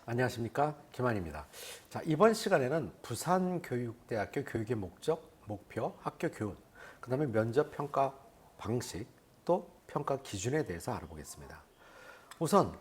안녕하십니까, 김한입니다. 자, 이번 시간에는 부산교육대학교 교육의 목적, 목표, 학교 교훈, 그 다음에 면접 평가 방식, 또 평가 기준에 대해서 알아보겠습니다. 우선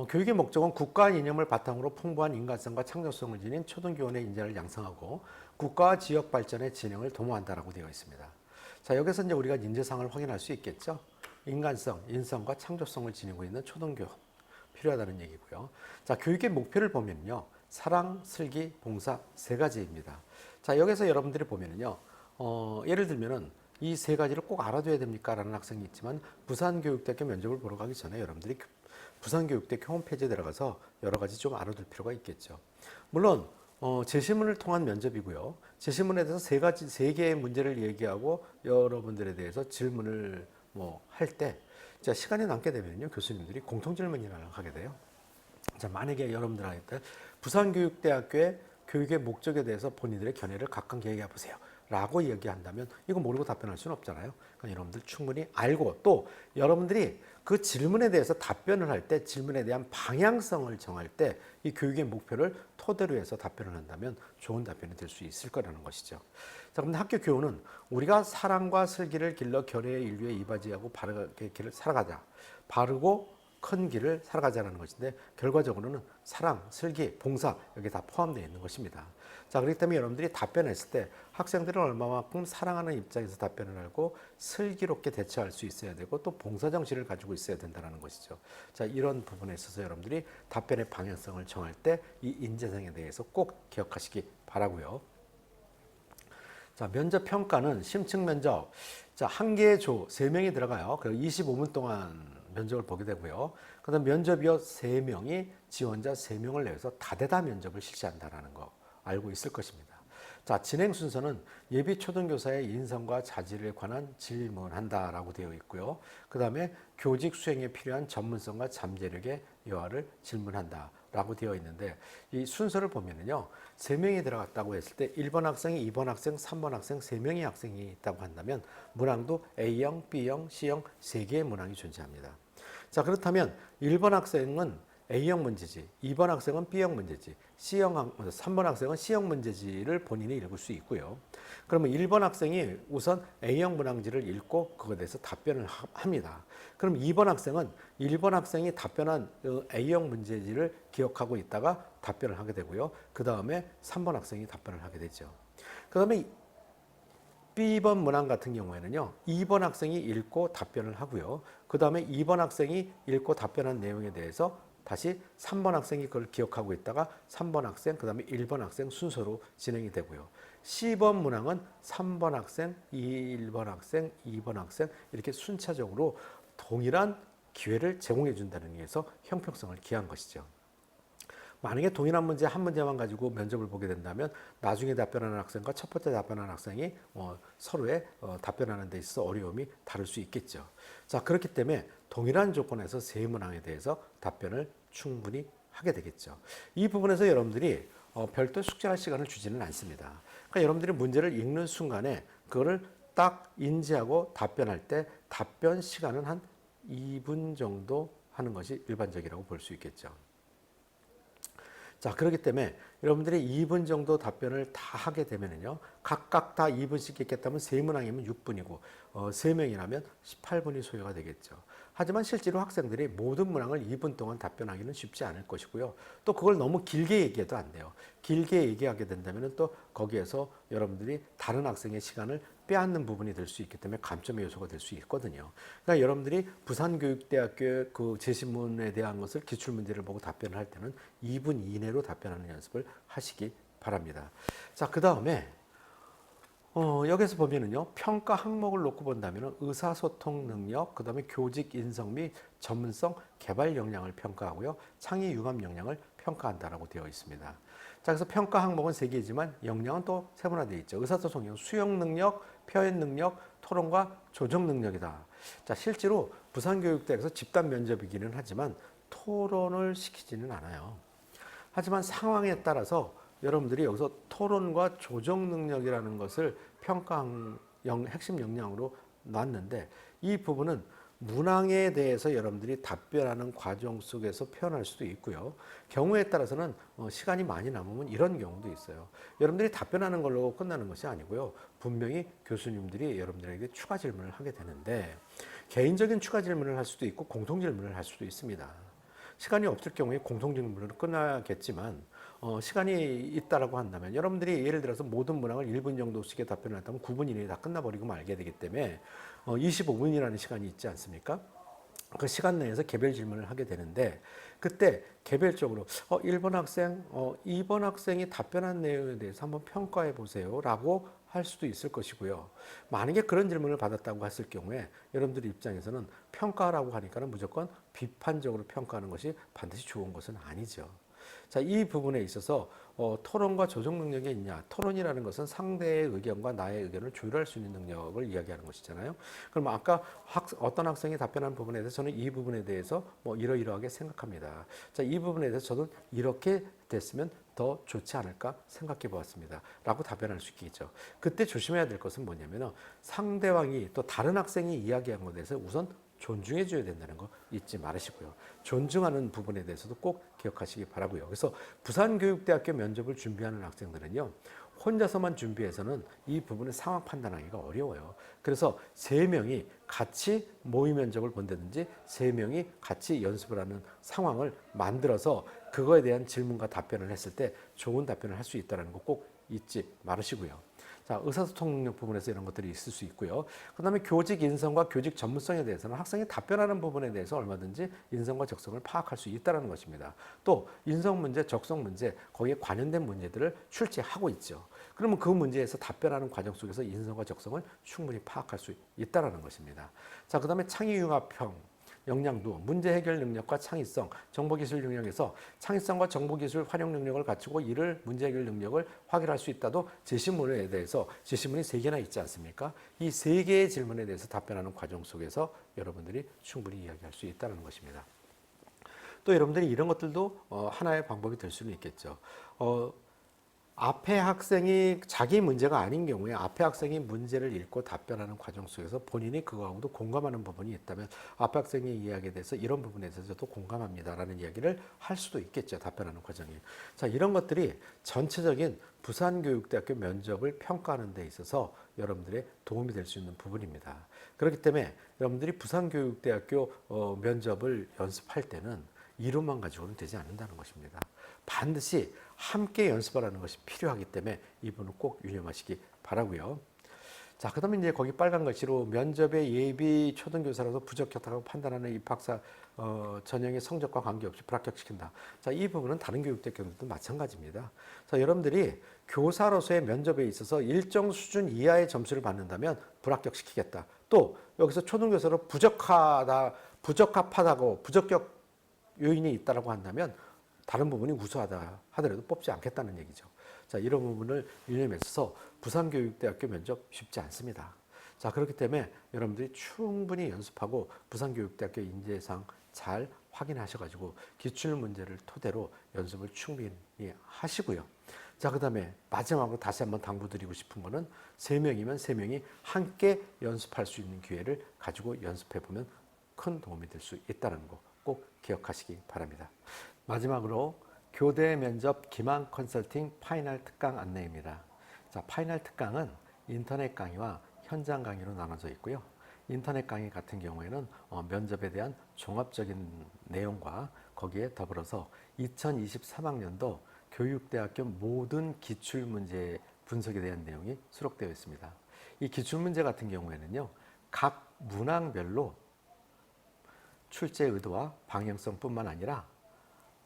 교육의 목적은 국가 이념을 바탕으로 풍부한 인간성과 창조성을 지닌 초등교원의 인재를 양성하고 국가와 지역 발전의 진행을 도모한다라고 되어 있습니다. 자, 여기서 이제 우리가 인재상을 확인할 수 있겠죠. 인간성, 인성과 창조성을 지니고 있는 초등교원 필요하다는 얘기고요. 자, 교육의 목표를 보면요. 사랑, 슬기, 봉사 세 가지입니다. 자, 여기서 여러분들이 보면은요. 예를 들면은 이 세 가지를 꼭 알아둬야 됩니까? 라는 학생이 있지만 부산교육대학교 면접을 보러 가기 전에 여러분들이 부산교육대학교 홈페이지에 들어가서 여러 가지 좀 알아둘 필요가 있겠죠. 물론 제시문을 통한 면접이고요. 제시문에 대해서 세 개의 문제를 얘기하고 여러분들에 대해서 질문을 할 때, 자, 시간이 남게 되면요, 교수님들이 공통 질문을 하게 돼요. 자, 만약에 여러분들한테 부산교육대학교의 교육의 목적에 대해서 본인들의 견해를 각각 얘기해 보세요 라고 얘기한다면 이거 모르고 답변할 수는 없잖아요. 그러니까 여러분들 충분히 알고, 또 여러분들이 그 질문에 대해서 답변을 할 때, 질문에 대한 방향성을 정할 때 이 교육의 목표를 토대로 해서 답변을 한다면 좋은 답변이 될 수 있을 거라는 것이죠. 자, 그런데 학교 교훈은 우리가 사랑과 슬기를 길러 결의의 인류에 이바지하고 바르게 길을 살아가자, 바르고 큰 길을 살아가자는 것인데, 결과적으로는 사랑, 슬기, 봉사 여기 다 포함되어 있는 것입니다. 자, 그렇기 때문에 여러분들이 답변했을 때 학생들은 얼마만큼 사랑하는 입장에서 답변을 하고 슬기롭게 대처할 수 있어야 되고, 또 봉사 정신을 가지고 있어야 된다는 것이죠. 자, 이런 부분에 있어서 여러분들이 답변의 방향성을 정할 때 이 인재상에 대해서 꼭 기억하시기 바라고요. 자, 면접 평가는 심층 면접. 자, 한 개의 조 3명이 들어가요. 그 25분 동안 면접을 보게 되고요. 그다음 면접위원 3명이 지원자 3명을 내서 다대다 면접을 실시한다는 거 알고 있을 것입니다. 자, 진행 순서는 예비 초등교사의 인성과 자질에 관한 질문한다라고 되어 있고요. 그 다음에 교직 수행에 필요한 전문성과 잠재력의 여하를 질문한다라고 되어 있는데, 이 순서를 보면은요, 3명이 들어갔다고 했을 때 1번 학생이 2번 학생, 3번 학생 3명의 학생이 있다고 한다면 문항도 A형, B형, C형 3개의 문항이 존재합니다. 자, 그렇다면 1번 학생은 A형 문제지, 2번 학생은 B형 문제지, 3번 학생은 C형 문제지를 본인이 읽을 수 있고요. 그러면 1번 학생이 우선 A형 문항지를 읽고 그거에 대해서 답변을 합니다. 그럼 2번 학생은 1번 학생이 답변한 A형 문제지를 기억하고 있다가 답변을 하게 되고요. 그 다음에 3번 학생이 답변을 하게 되죠. 그 다음에 B번 문항 같은 경우에는요, 2번 학생이 읽고 답변을 하고요. 그 다음에 2번 학생이 읽고 답변한 내용에 대해서 다시 3번 학생이 그걸 기억하고 있다가 3번 학생, 그 다음에 1번 학생 순서로 진행이 되고요. C번 문항은 3번 학생, 1번 학생, 2번 학생 이렇게 순차적으로 동일한 기회를 제공해 준다는 의미에서 형평성을 기한 것이죠. 만약에 동일한 문제 한 문제만 가지고 면접을 보게 된다면 나중에 답변하는 학생과 첫 번째 답변하는 학생이 서로의 답변하는 데 있어서 어려움이 다를 수 있겠죠. 자, 그렇기 때문에 동일한 조건에서 세 문항에 대해서 답변을 충분히 하게 되겠죠. 이 부분에서 여러분들이 별도 숙제할 시간을 주지는 않습니다. 그러니까 여러분들이 문제를 읽는 순간에 그거를 딱 인지하고 답변할 때 답변 시간은 한 2분 정도 하는 것이 일반적이라고 볼 수 있겠죠. 자, 그렇기 때문에 여러분들이 2분 정도 답변을 다 하게 되면은요, 각각 다 2분씩 있겠다면 3문항이면 6분이고, 3명이라면 18분이 소요가 되겠죠. 하지만 실제로 학생들이 모든 문항을 2분 동안 답변하기는 쉽지 않을 것이고요. 또 그걸 너무 길게 얘기해도 안 돼요. 길게 얘기하게 된다면 또 거기에서 여러분들이 다른 학생의 시간을 빼앗는 부분이 될 수 있기 때문에 감점의 요소가 될 수 있거든요. 그러니까 여러분들이 부산교육대학교의 그 제시문에 대한 것을 기출문제를 보고 답변을 할 때는 2분 이내로 답변하는 연습을 하시기 바랍니다. 자, 그 다음에 여기서 보면은요, 평가 항목을 놓고 본다면 의사소통 능력, 그 다음에 교직 인성 및 전문성, 개발 역량을 평가하고요, 창의 융합 역량을 평가한다라고 되어 있습니다. 자, 그래서 평가 항목은 3개지만 역량은 또 세분화되어 있죠. 의사소통 능력, 수용 능력, 표현 능력, 토론과 조정 능력이다. 자, 실제로 부산교육대에서 집단 면접이기는 하지만 토론을 시키지는 않아요. 하지만 상황에 따라서 여러분들이 여기서 토론과 조정 능력이라는 것을 평가 핵심 역량으로 놨는데, 이 부분은 문항에 대해서 여러분들이 답변하는 과정 속에서 표현할 수도 있고요. 경우에 따라서는 시간이 많이 남으면 이런 경우도 있어요. 여러분들이 답변하는 걸로 끝나는 것이 아니고요. 분명히 교수님들이 여러분들에게 추가 질문을 하게 되는데 개인적인 추가 질문을 할 수도 있고 공통 질문을 할 수도 있습니다. 시간이 없을 경우에 공통 질문으로 끝나겠지만 시간이 있다라고 한다면 여러분들이 예를 들어서 모든 문항을 1분 정도씩의 답변을 한다면 9분 이내에 다 끝나버리고 말게 되기 때문에 25분이라는 시간이 있지 않습니까? 그 시간 내에서 개별 질문을 하게 되는데 그때 개별적으로 1번 학생, 2번 학생이 답변한 내용에 대해서 한번 평가해 보세요 라고 할 수도 있을 것이고요. 만약에 그런 질문을 받았다고 했을 경우에 여러분들 입장에서는 평가라고 하니까는 무조건 비판적으로 평가하는 것이 반드시 좋은 것은 아니죠. 자, 이 부분에 있어서 토론과 조정 능력이 있냐? 토론이라는 것은 상대의 의견과 나의 의견을 조율할 수 있는 능력을 이야기하는 것이잖아요. 그럼 아까 어떤 학생이 답변한 부분에 대해서 저는 이 부분에 대해서 이러이러하게 생각합니다. 자, 이 부분에 대해서 저는 이렇게 됐으면 더 좋지 않을까 생각해 보았습니다. 라고 답변할 수 있겠죠. 그때 조심해야 될 것은 뭐냐면 상대방이 또 다른 학생이 이야기한 것에 대해서 우선 존중해 줘야 된다는 거 잊지 말으시고요. 존중하는 부분에 대해서도 꼭 기억하시기 바라고요. 그래서 부산교육대학교 면접을 준비하는 학생들은요. 혼자서만 준비해서는 이 부분을 상황 판단하기가 어려워요. 그래서 세 명이 같이 모의 면접을 본다든지 세 명이 같이 연습을 하는 상황을 만들어서 그거에 대한 질문과 답변을 했을 때 좋은 답변을 할 수 있다는 거 꼭 잊지 말으시고요. 자, 의사소통 능력 부분에서 이런 것들이 있을 수 있고요. 그 다음에 교직 인성과 교직 전문성에 대해서는 학생이 답변하는 부분에 대해서 얼마든지 인성과 적성을 파악할 수 있다는 것입니다. 또 인성 문제, 적성 문제, 거기에 관련된 문제들을 출제하고 있죠. 그러면 그 문제에서 답변하는 과정 속에서 인성과 적성을 충분히 파악할 수 있다는 것입니다. 자, 그 다음에 창의융합형 역량도 문제 해결 능력과 창의성, 정보기술 능력에서 창의성과 정보기술 활용 능력을 갖추고 이를 문제 해결 능력을 확인할 수 있다도 제시문에 대해서 제시문이 3개나 있지 않습니까? 이 3개의 질문에 대해서 답변하는 과정 속에서 여러분들이 충분히 이야기할 수 있다는 것입니다. 또 여러분들이 이런 것들도 하나의 방법이 될 수는 있겠죠. 앞에 학생이 자기 문제가 아닌 경우에 앞에 학생이 문제를 읽고 답변하는 과정 속에서 본인이 그거하고도 공감하는 부분이 있다면 앞에 학생의 이야기에 대해서 이런 부분에 대해서 저도 공감합니다라는 이야기를 할 수도 있겠죠. 답변하는 과정이. 자, 이런 것들이 전체적인 부산교육대학교 면접을 평가하는 데 있어서 여러분들의 도움이 될 수 있는 부분입니다. 그렇기 때문에 여러분들이 부산교육대학교 면접을 연습할 때는 이론만 가지고는 되지 않는다는 것입니다. 반드시 함께 연습하라는 것이 필요하기 때문에 이 부분은 꼭 유념하시기 바라고요. 자, 그다음에 이제 거기 빨간 글씨로 면접의 예비 초등교사로서 부적격하다고 판단하는 입학사 전형의 성적과 관계없이 불합격시킨다. 자, 이 부분은 다른 교육대학교들도 마찬가지입니다. 자, 여러분들이 교사로서의 면접에 있어서 일정 수준 이하의 점수를 받는다면 불합격시키겠다. 또 여기서 초등교사로 부적합하다고 부적격 요인이 있다라고 한다면 다른 부분이 우수하다 하더라도 뽑지 않겠다는 얘기죠. 자, 이런 부분을 유념해서 부산교육대학교 면접 쉽지 않습니다. 자, 그렇기 때문에 여러분들이 충분히 연습하고 부산교육대학교 인재상 잘 확인하셔가지고 기출 문제를 토대로 연습을 충분히 하시고요. 자, 그 다음에 마지막으로 다시 한번 당부드리고 싶은 거는 3명이면 3명이 함께 연습할 수 있는 기회를 가지고 연습해보면 큰 도움이 될 수 있다는 거 꼭 기억하시기 바랍니다. 마지막으로 교대 면접 기망 컨설팅 파이널 특강 안내입니다. 자, 파이널 특강은 인터넷 강의와 현장 강의로 나눠져 있고요. 인터넷 강의 같은 경우에는 면접에 대한 종합적인 내용과 거기에 더불어서 2023학년도 교육대학교 모든 기출문제 분석에 대한 내용이 수록되어 있습니다. 이 기출문제 같은 경우에는요, 각 문항별로 출제 의도와 방향성뿐만 아니라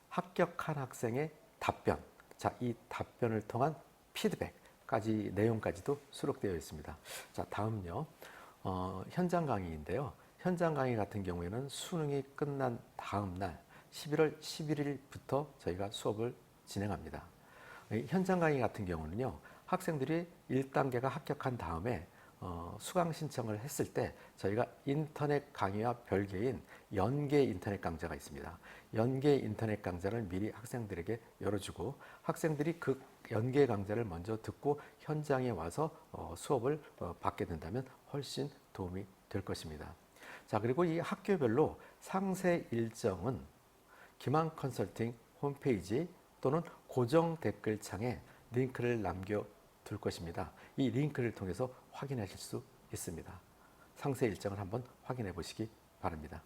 합격한 학생의 답변, 자, 이 답변을 통한 피드백까지 내용까지도 수록되어 있습니다. 자, 다음요. 현장 강의인데요. 현장 강의 같은 경우에는 수능이 끝난 다음 날 11월 11일부터 저희가 수업을 진행합니다. 현장 강의 같은 경우는요. 학생들이 1단계가 합격한 다음에 수강 신청을 했을 때 저희가 인터넷 강의와 별개인 연계 인터넷 강좌가 있습니다. 연계 인터넷 강좌를 미리 학생들에게 열어주고 학생들이 그 연계 강좌를 먼저 듣고 현장에 와서 수업을 받게 된다면 훨씬 도움이 될 것입니다. 자, 그리고 이 학교별로 상세 일정은 기망 컨설팅 홈페이지 또는 고정 댓글창에 링크를 남겨둘 것입니다. 이 링크를 통해서 확인하실 수 있습니다. 상세 일정을 한번 확인해 보시기 바랍니다.